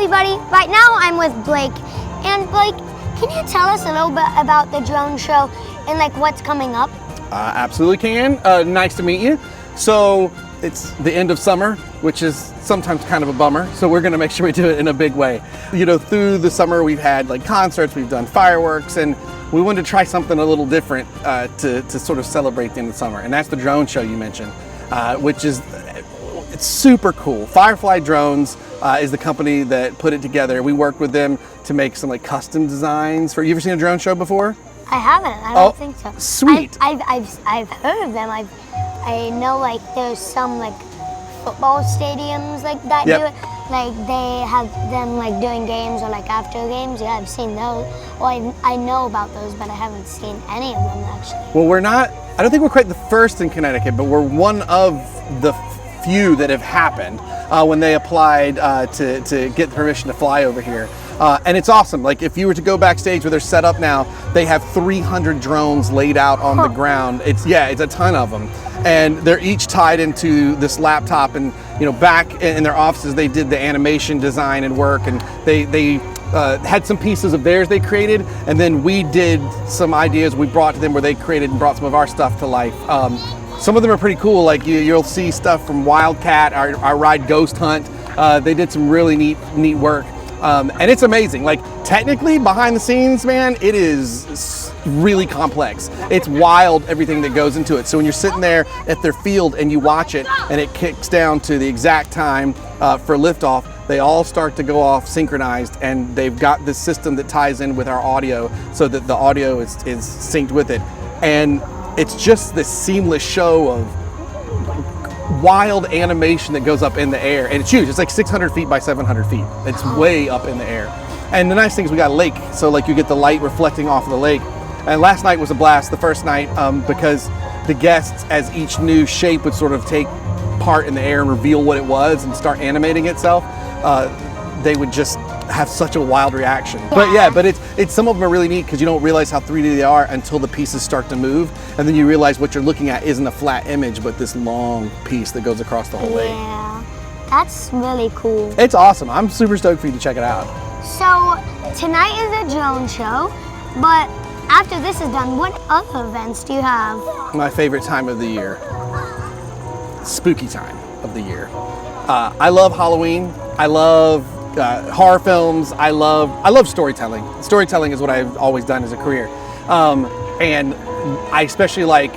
everybody. Right now I'm with Blake. And Blake, can you tell us a little bit about the drone show and like what's coming up? Absolutely can. Nice to meet you. So it's the end of summer, which is sometimes kind of a bummer. So we're going to make sure we do it in a big way. You know, through the summer we've had like concerts, we've done fireworks, and we wanted to try something a little different to sort of celebrate the end of summer. And that's the drone show you mentioned, which is it's super cool. Firefly Drones is the company that put it together. We worked with them to make some like custom designs for. You ever seen a drone show before? I haven't. I don't think so. Sweet. I've heard of them. I know like there's some like football stadiums like that do it. Like they have them like doing games or like after games. Yeah, I've seen those. Well, I know about those, but I haven't seen any of them actually. Well, we're not. I don't think we're quite the first in Connecticut, but we're one of the few that have happened when they applied to get permission to fly over here. And it's awesome. Like if you were to go backstage where they're set up now, they have 300 drones laid out on the ground. It's a ton of them. And they're each tied into this laptop, and you know, back in their offices they did the animation design and work, and they had some pieces of theirs they created, and then we did some ideas we brought to them where they created and brought some of our stuff to life. Some of them are pretty cool, like you'll see stuff from Wildcat, our ride Ghost Hunt. They did some really neat work. And it's amazing. Like technically behind the scenes, man, it is really complex. It's wild, everything that goes into it. So when you're sitting there at their field and you watch it and it kicks down to the exact time for liftoff, they all start to go off synchronized, and they've got this system that ties in with our audio so that the audio is synced with it. And it's just this seamless show of wild animation that goes up in the air, and it's huge. It's like 600 feet by 700 feet. It's way up in the air. And the nice thing is we got a lake, so like you get the light reflecting off of the lake. And last night was a blast, the first night, because the guests, as each new shape would sort of take part in the air and reveal what it was and start animating itself, they would just have such a wild reaction. But it's some of them are really neat because you don't realize how 3D they are until the pieces start to move, and then you realize what you're looking at isn't a flat image but this long piece that goes across the whole lake. Yeah, that's really cool. It's awesome. I'm super stoked for you to check it out. So tonight is a drone show, but after this is done, what other events do you have? My favorite time of the year, spooky time of the year. I love Halloween. I love horror films. I love storytelling. Storytelling is what I've always done as a career, and I especially like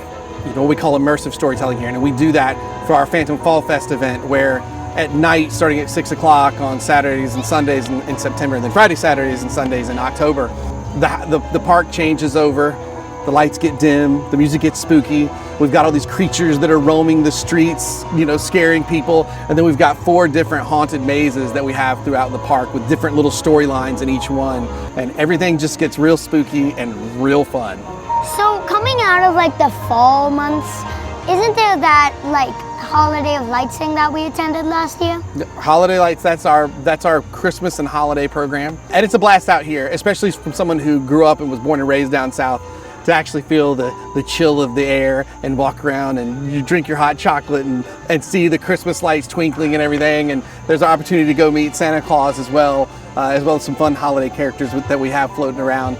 what we call immersive storytelling here, and we do that for our Phantom Fall Fest event, where at night, starting at 6 o'clock on Saturdays and Sundays in September, and then Friday, Saturdays and Sundays in October, the park changes over. The lights get dim, the music gets spooky. We've got all these creatures that are roaming the streets, scaring people. And then we've got 4 different haunted mazes that we have throughout the park with different little storylines in each one. And everything just gets real spooky and real fun. So coming out of like the fall months, isn't there that like Holiday of Lights thing that we attended last year? Holiday Lights, that's our Christmas and holiday program. And it's a blast out here, especially from someone who grew up and was born and raised down south, to actually feel the chill of the air and walk around and you drink your hot chocolate and see the Christmas lights twinkling and everything. And there's an opportunity to go meet Santa Claus as well as some fun holiday characters that we have floating around.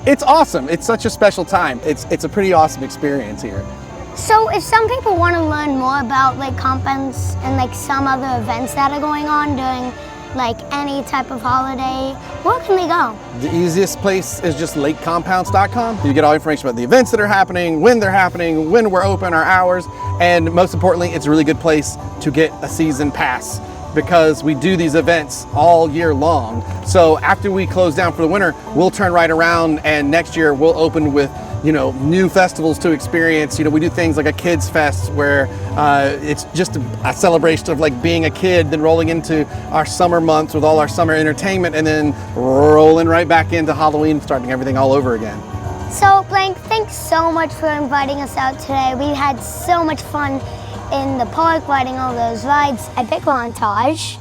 It's awesome. It's such a special time. It's a pretty awesome experience here. So if some people want to learn more about Lake Compounce and like some other events that are going on during like any type of holiday, where can they go? The easiest place is just lakecompounce.com. You get all information about the events that are happening, when they're happening, when we're open, our hours, and most importantly, it's a really good place to get a season pass, because we do these events all year long. So after we close down for the winter, we'll turn right around, and next year we'll open with new festivals to experience. We do things like a kids fest where it's just a celebration of like being a kid, then rolling into our summer months with all our summer entertainment, and then rolling right back into Halloween, starting everything all over again. So Blake, thanks so much for inviting us out today. We had so much fun in the park riding all those rides. Epic montage.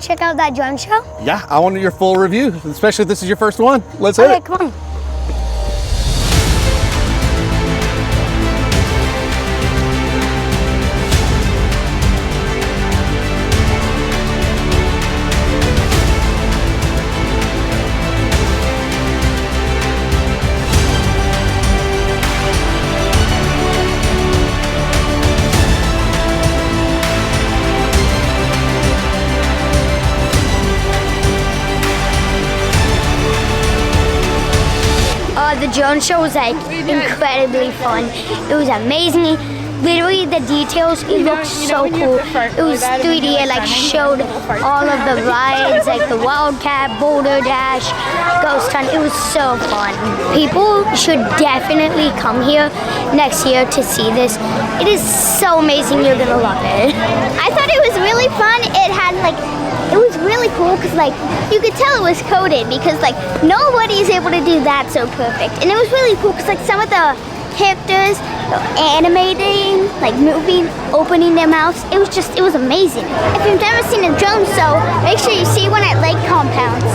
check out that drone show? Yeah, I want your full review, especially if this is your first one. Let's hit Okay, it. come on. The drone show was like incredibly fun. It was amazing. Literally the details, it looked so cool. It was 3D, it like showed all of the rides, like the Wildcat, Boulder Dash, Ghost Hunt. It was so fun. People should definitely come here next year to see this. It is so amazing, you're gonna love it. I thought it was really fun. It had like, it was really cool because like you could tell it was coded because like nobody's able to do that so perfect. And it was really cool because like some of the characters animating, like moving, opening their mouths. It was amazing. If you've never seen a drone show, make sure you see one at Lake Compounce.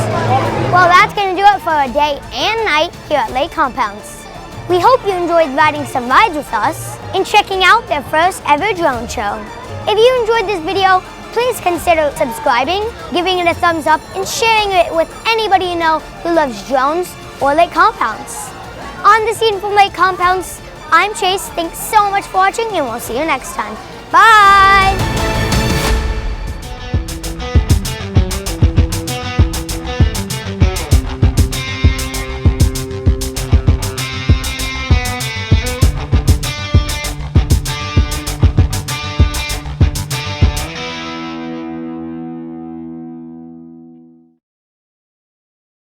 Well, that's gonna do it for a day and night here at Lake Compounce. We hope you enjoyed riding some rides with us and checking out their first ever drone show. If you enjoyed this video, please consider subscribing, giving it a thumbs up, and sharing it with anybody you know who loves drones or Lake Compounce. On the scene from Lake Compounce, I'm Chase. Thanks so much for watching, and we'll see you next time. Bye!